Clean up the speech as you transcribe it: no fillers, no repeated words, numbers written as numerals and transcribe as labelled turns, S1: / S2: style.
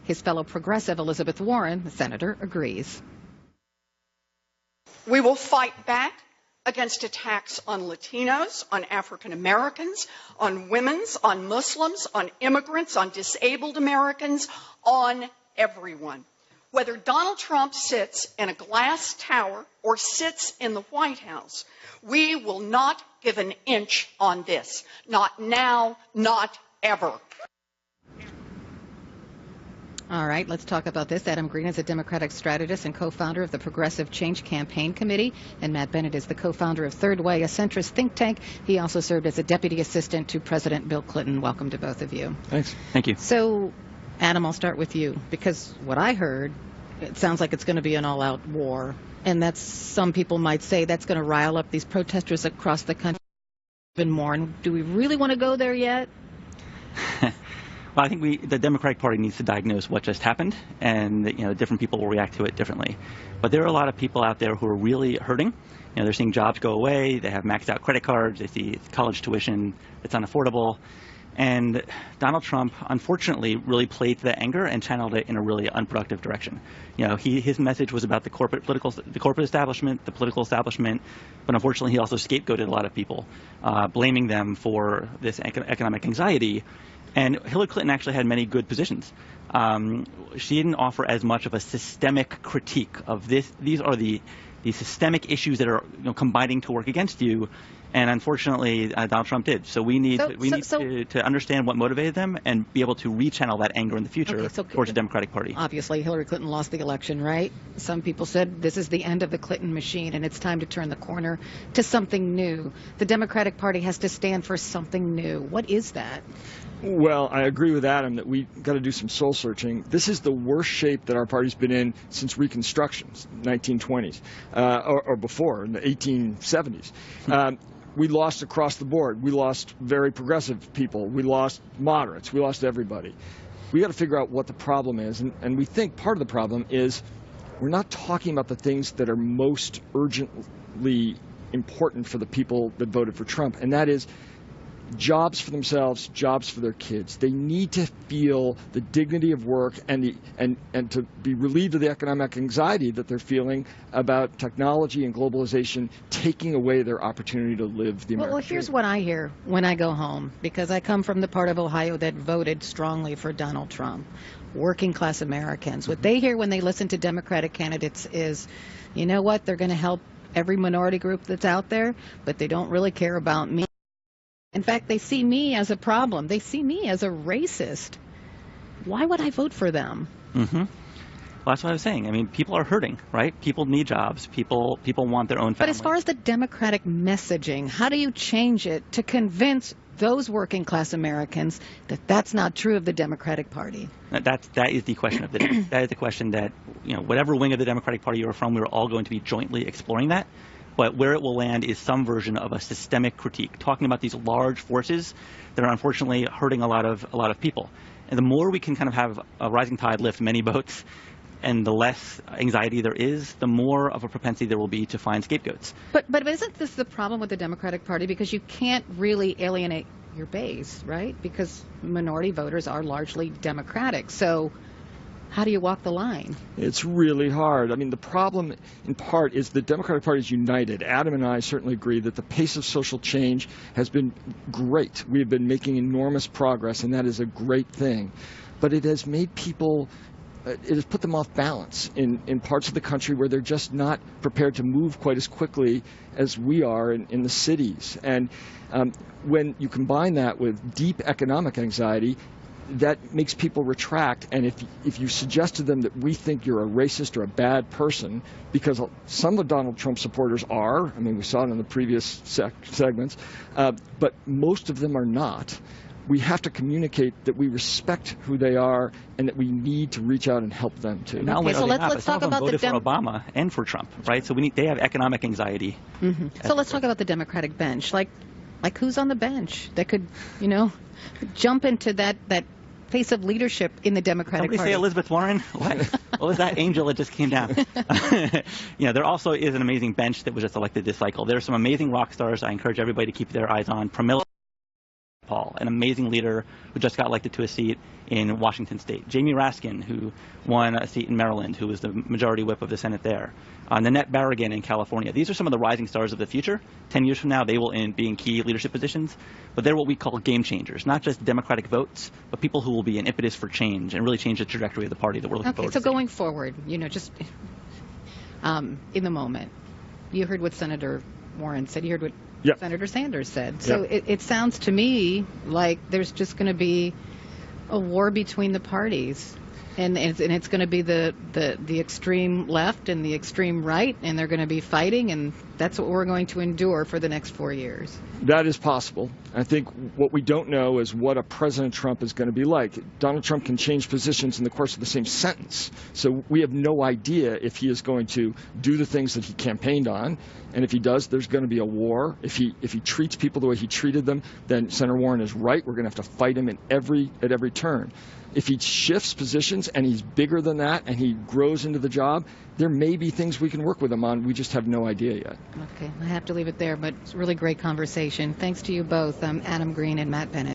S1: His fellow progressive Elizabeth Warren, the senator, agrees.
S2: We will fight back against attacks on Latinos, on African Americans, on women, on Muslims, on immigrants, on disabled Americans, on everyone. Whether Donald Trump sits in a glass tower or sits in the White House, we will not give an inch on this. Not now, not ever.
S1: All right, let's talk about this. Adam Green is a Democratic strategist and co-founder of the Progressive Change Campaign Committee, and Matt Bennett is the co-founder of Third Way, a centrist think tank. He also served as a deputy assistant to President Bill Clinton. Welcome to both of you.
S3: Thanks. Thank you.
S1: So, Adam, I'll start with you, because what I heard, it sounds like it's going to be an all-out war, and that's, some people might say, that's going to rile up these protesters across the country even more. And do we really want to go there yet?
S3: Well, I think the Democratic Party needs to diagnose what just happened, and different people will react to it differently. But there are a lot of people out there who are really hurting. They're seeing jobs go away. They have maxed out credit cards. They see college tuition that's unaffordable. And Donald Trump, unfortunately, really played to that anger and channeled it in a really unproductive direction. His message was about the corporate establishment, the political establishment, but unfortunately, he also scapegoated a lot of people, blaming them for this economic anxiety. And Hillary Clinton actually had many good positions. She didn't offer as much of a systemic critique of this. These are the systemic issues that are combining to work against you. And unfortunately, Donald Trump did. So we need to understand what motivated them and be able to rechannel that anger in the future towards the Democratic Party.
S1: Obviously, Hillary Clinton lost the election, right? Some people said this is the end of the Clinton machine and it's time to turn the corner to something new. The Democratic Party has to stand for something new. What is that?
S4: Well, I agree with Adam that we got to do some soul searching. This is the worst shape that our party's been in since Reconstruction, 1920s, or before, in the 1870s. We lost across the board. We lost very progressive people. We lost moderates. We lost everybody. We got to figure out what the problem is, and we think part of the problem is we're not talking about the things that are most urgently important for the people that voted for Trump, and that is jobs for themselves, jobs for their kids. They need to feel the dignity of work and to be relieved of the economic anxiety that they're feeling about technology and globalization taking away their opportunity to live the American
S1: Well, here's what I hear when I go home, because I come from the part of Ohio that voted strongly for Donald Trump. Working class Americans. What they hear when they listen to Democratic candidates is, you know what, they're going to help every minority group that's out there, but they don't really care about me. In fact, they see me as a problem. They see me as a racist. Why would I vote for them?
S3: Mm-hmm. Well, that's what I was saying. I mean, people are hurting, right? People need jobs. People want their own family.
S1: But as far as the Democratic messaging, how do you change it to convince those working class Americans that that's not true of the Democratic Party?
S3: That is the question of the day. That is the question that, whatever wing of the Democratic Party you're from, we're all going to be jointly exploring that. But where it will land is some version of a systemic critique, talking about these large forces that are unfortunately hurting a lot of people. And the more we can kind of have a rising tide lift many boats, and the less anxiety there is, the more of a propensity there will be to find scapegoats.
S1: But isn't this the problem with the Democratic Party? Because you can't really alienate your base, right? Because minority voters are largely Democratic. So how do you walk the line?
S4: It's really hard. I mean, the problem, in part, is the Democratic Party is united. Adam and I certainly agree that the pace of social change has been great. We have been making enormous progress, and that is a great thing. But it has made people, it has put them off balance in parts of the country where they're just not prepared to move quite as quickly as we are in the cities. And when you combine that with deep economic anxiety, that makes people retract. And if you suggest to them that we think you're a racist or a bad person, because some of Donald Trump supporters are, I mean, we saw it in the previous segments, but most of them are not, we have to communicate that we respect who they are and that we need to reach out and help them too.
S1: Okay, so let's talk about
S3: the for Obama and for Trump, right? So they have economic anxiety.
S1: Mm-hmm. So let's talk about the Democratic bench. Like who's on the bench that could, jump into that face of leadership in the Democratic Party?
S3: Somebody say Elizabeth Warren? What was that angel that just came down? There also is an amazing bench that was just elected this cycle. There are some amazing rock stars I encourage everybody to keep their eyes on. Paul, an amazing leader who just got elected to a seat in Washington State. Jamie Raskin, who won a seat in Maryland, who was the majority whip of the Senate there. Nanette Barragan in California. These are some of the rising stars of the future. 10 years from now, they will be in key leadership positions, but they're what we call game changers, not just Democratic votes, but people who will be an impetus for change and really change the trajectory of the party that we're looking forward to.
S1: Okay, so going forward, just in the moment, you heard what Senator Warren said. You heard what Senator Sanders said. So it sounds to me like there's just going to be a war between the parties. And it's going to be the extreme left and the extreme right, and they're going to be fighting, and that's what we're going to endure for the next 4 years.
S4: That is possible. I think what we don't know is what a President Trump is going to be like. Donald Trump can change positions in the course of the same sentence. So we have no idea if he is going to do the things that he campaigned on. And if he does, there's going to be a war. If he treats people the way he treated them, then Senator Warren is right. We're going to have to fight him at every turn. If he shifts positions and he's bigger than that and he grows into the job, there may be things we can work with him on. We just have no idea yet.
S1: Okay, I have to leave it there, but it's a really great conversation. Thanks to you both, Adam Green and Matt Bennett.